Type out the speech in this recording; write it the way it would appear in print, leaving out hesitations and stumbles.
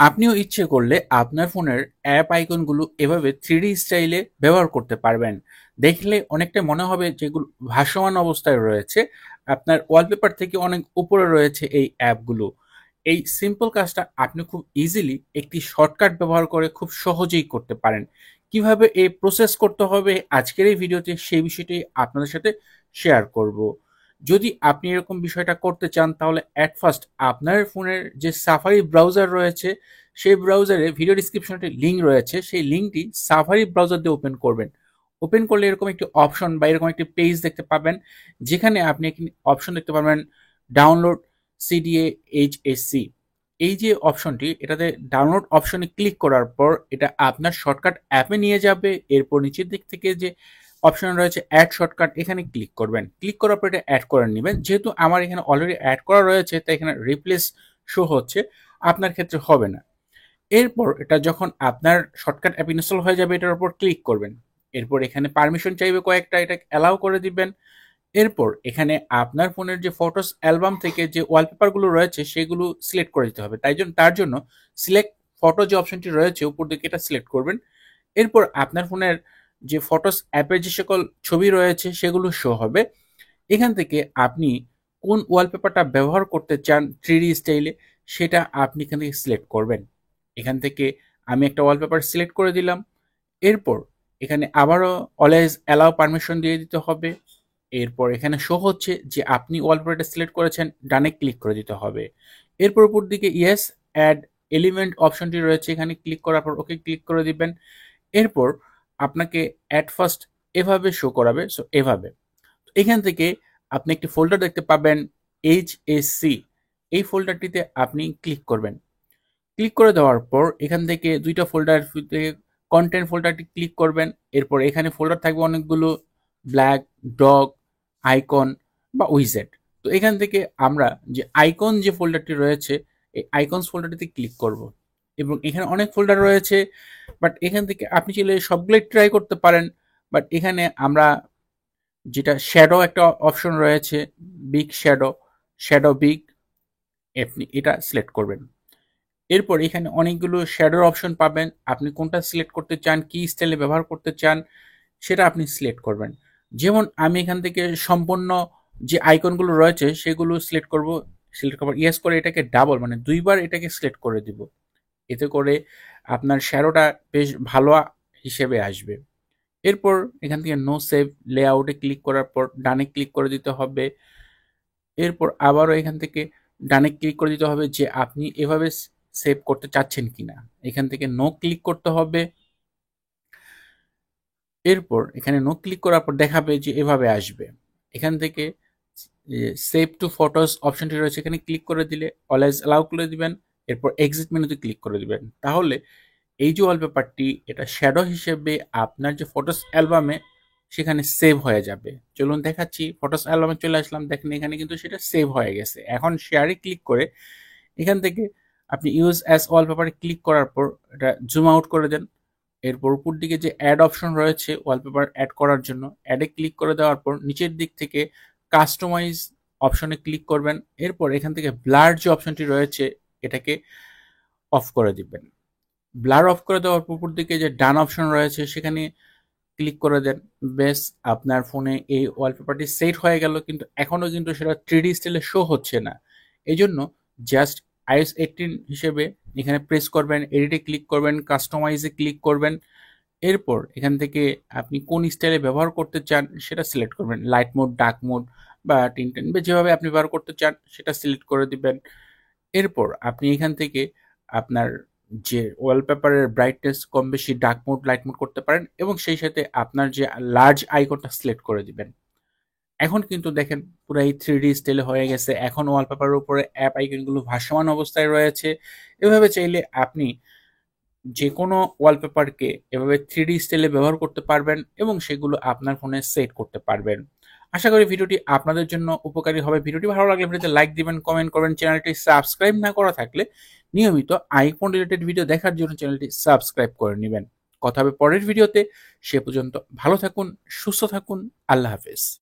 আপনিও ইচ্ছে করলে আপনার ফোনের অ্যাপ আইকনগুলো এভাবে 3D স্টাইলে ব্যবহার করতে পারবেন। দেখলে অনেকটা মনে হবে যেগুলো ভাসমান অবস্থায় রয়েছে। আপনার ওয়ালপেপার থেকে অনেক উপরে রয়েছে এই অ্যাপগুলো। এই সিম্পল কাজটা আপনি খুব ইজিলি একটি শর্টকাট ব্যবহার করে খুব সহজেই করতে পারেন। কিভাবে এই প্রসেস করতে হবে আজকের এই ভিডিওতে সেই বিষয়টি আপনাদের সাথে শেয়ার করব। যদি আপনি এরকম বিষয়টা করতে চান তাহলে এট ফার্স্ট আপনার ফোনের যে সাফারি ব্রাউজার রয়েছে সেই ব্রাউজারে ভিডিও ডিসক্রিপশনে একটি লিঙ্ক রয়েছে, সেই লিঙ্কটি সাফারি ব্রাউজার দিয়ে ওপেন করবেন। ওপেন করলে এরকম একটি অপশন বা এরকম একটি পেজ দেখতে পাবেন, যেখানে আপনি একটি অপশন দেখতে পাবেন ডাউনলোড সিডিএ এইচএসসি। এই যে অপশনটি, এটাতে ডাউনলোড অপশনে ক্লিক করার পর এটা আপনার শর্টকাট অ্যাপে নিয়ে যাবে। এরপর নিচের দিক থেকে যে অপশন রয়েছে অ্যাড শর্টকাট, এখানে ক্লিক করবেন। ক্লিক করার পর এটা অ্যাড করে নেবেন। যেহেতু আমার এখানে অলরেডি অ্যাড করা রয়েছে তাই এখানে রিপ্লেস শো হচ্ছে, আপনার ক্ষেত্রে হবে না। এরপর এটা যখন আপনার শর্টকাট অ্যাপ ইনস্টল হয়ে যাবে এটার উপর ক্লিক করবেন। এরপর এখানে পারমিশন চাইবে কয়েকটা, এটা অ্যালাউ করে দিবেন। এরপর এখানে আপনার ফোনের যে ফটোস অ্যালবাম থেকে যে ওয়ালপেপারগুলো রয়েছে সেগুলো সিলেক্ট করে দিতে হবে। তার জন্য সিলেক্ট ফটো যে অপশনটি রয়েছে উপর দিকে এটা সিলেক্ট করবেন। এরপর আপনার ফোনের যে ফটোস অ্যাপের যে সকল ছবি রয়েছে সেগুলো শো হবে। এখান থেকে আপনি কোন ওয়ালপেপারটা ব্যবহার করতে চান 3D স্টাইলে সেটা আপনি এখান থেকে সিলেক্ট করবেন। এখান থেকে আমি একটা ওয়ালপেপার সিলেক্ট করে দিলাম। এরপর এখানে আবারও অলওয়েজ অ্যালাউ পারমিশন দিয়ে দিতে হবে। এরপর এখানে শো হচ্ছে যে আপনি ওয়ালপেপারটা সিলেক্ট করেছেন, ডানে ক্লিক করে দিতে হবে। এরপর উপর দিকে ইয়েস অ্যাড এলিমেন্ট অপশনটি রয়েছে, এখানে ক্লিক করার পর ওকে ক্লিক করে দিবেন। এরপর আপনাকে অ্যাট ফার্স্ট এভাবে শো করাবে, সো এভাবে। এখান থেকে আপনি একটি ফোল্ডার দেখতে পাবেন এইচএসসি। এই ফোল্ডারটিতে আপনি ক্লিক করবেন। ক্লিক করে দেওয়ার পর এখান থেকে দুইটা ফোল্ডার থেকে কন্টেন্ট ফোল্ডারটি ক্লিক করবেন। এরপর এখানে ফোল্ডার থাকবে অনেকগুলো, ব্ল্যাক, ডগ, আইকন বা উইজেট। তো এখান থেকে আমরা যে আইকন যে ফোল্ডারটি রয়েছে এই আইকনস ফোল্ডারটিতে ক্লিক করব। এবং এখানে অনেক ফোল্ডার রয়েছে, বাট এখান থেকে আপনি চাইলে সবগুলোই ট্রাই করতে পারেন। বাট এখানে আমরা যেটা শ্যাডো একটা অপশন রয়েছে, বিগ শ্যাডো, শ্যাডো বিগ, আপনি এটা সিলেক্ট করবেন। এরপর এখানে অনেকগুলো শ্যাডোর অপশন পাবেন, আপনি কোনটা সিলেক্ট করতে চান, কি স্টাইলে ব্যবহার করতে চান সেটা আপনি সিলেক্ট করবেন। যেমন আমি এখান থেকে সম্পূর্ণ যে আইকনগুলো রয়েছে সেগুলো সিলেক্ট করব। সিলেক্ট করার ইয়েস করে এটাকে ডাবল মানে দুইবার এটাকে সিলেক্ট করে দিব। এতে করে আপনার শ্যাডোটা বেশ ভালো হিসেবে আসবে। এরপর এখান থেকে নো সেভ লেআউটে ক্লিক করার পর ডানে ক্লিক করে দিতে হবে। এরপর আবারও এখান থেকে ডানে ক্লিক করে দিতে হবে যে আপনি এভাবে সেভ করতে চাচ্ছেন কিনা। এখান থেকে নো ক্লিক করতে হবে। এরপর এখানে নো ক্লিক করার পর দেখাবে যে এভাবে আসবে। এখান থেকে সেভ টু ফটোস অপশনটি রয়েছে, এখানে ক্লিক করে দিলে অলওয়েজ অ্যালাউ করে দিবেন। এরপর এক্সিট মেনুতে ক্লিক করে দিবেন। তাহলে এই যে ওয়ালপেপারটি এটা শ্যাডো হিসেবে আপনার যে ফটোস অ্যালবামে সেখানে সেভ হয়ে যাবে। চলুন দেখাচ্ছি, ফটোস অ্যালবামে চলে আসলাম, দেখেন এখানে কিন্তু সেটা সেভ হয়ে গেছে। এখন শেয়ারে ক্লিক করে এখান থেকে আপনি ইউজ অ্যাজ ওয়ালপেপারে ক্লিক করার পর এটা জুম আউট করে দেন। এরপর উপর দিকে যে অ্যাড অপশন রয়েছে ওয়ালপেপার অ্যাড করার জন্য, অ্যাডে ক্লিক করে দেওয়ার পর নিচের দিক থেকে কাস্টমাইজ অপশনে ক্লিক করবেন। এরপর এখান থেকে ব্লার যে অপশনটি রয়েছে এটাকে অফ করে দিবেন। ব্লার অফ করে দেওয়ার উপর দিকে যে ডান অপশন রয়েছে সেখানে ক্লিক করে দেন। বেশ, আপনার ফোনে এই ওয়ালপেপারটি সেট হয়ে গেল, কিন্তু এখনও কিন্তু সেটা 3D স্টাইলে শো হচ্ছে না। এই জন্য জাস্ট iOS 18 হিসেবে এখানে প্রেস করবেন, এডিটে ক্লিক করবেন, কাস্টমাইজে ক্লিক করবেন। এরপর এখান থেকে আপনি কোন স্টাইলে ব্যবহার করতে চান সেটা সিলেক্ট করবেন, লাইট মোড, ডার্ক মোড বা টিনটেন বা যেভাবে আপনি ব্যবহার করতে চান সেটা সিলেক্ট করে দিবেন। এরপর আপনি এখান থেকে আপনার যে ওয়ালপেপারের ব্রাইটনেস কম বেশি ডার্ক মোড, লাইট মোড করতে পারেন এবং সেই সাথে আপনার যে লার্জ আইকনটা সিলেক্ট করে দিবেন। এখন কিন্তু দেখেন পুরো এই 3D স্টাইলে হয়ে গেছে। এখন ওয়ালপেপারের উপরে অ্যাপ আইকনগুলো ভাসমান অবস্থায় রয়েছে। এভাবে চাইলে আপনি যে কোনো ওয়ালপেপারকে এভাবে 3D স্টাইলে ব্যবহার করতে পারবেন এবং সেগুলো আপনার ফোনে সেট করতে পারবেন। আশা করি ভিডিওটি আপনাদের জন্য উপকারী হবে। ভিডিওটি ভালো লাগলে ভিডিওতে লাইক দিবেন, কমেন্ট করবেন। চ্যানেলটি সাবস্ক্রাইব না করা থাকলে নিয়মিত আইফোন রিলেটেড ভিডিও দেখার জন্য চ্যানেলটি সাবস্ক্রাইব করে নেবেন। কথা হবে পরের ভিডিওতে। সে পর্যন্ত ভালো থাকুন, সুস্থ থাকুন। আল্লাহ হাফেজ।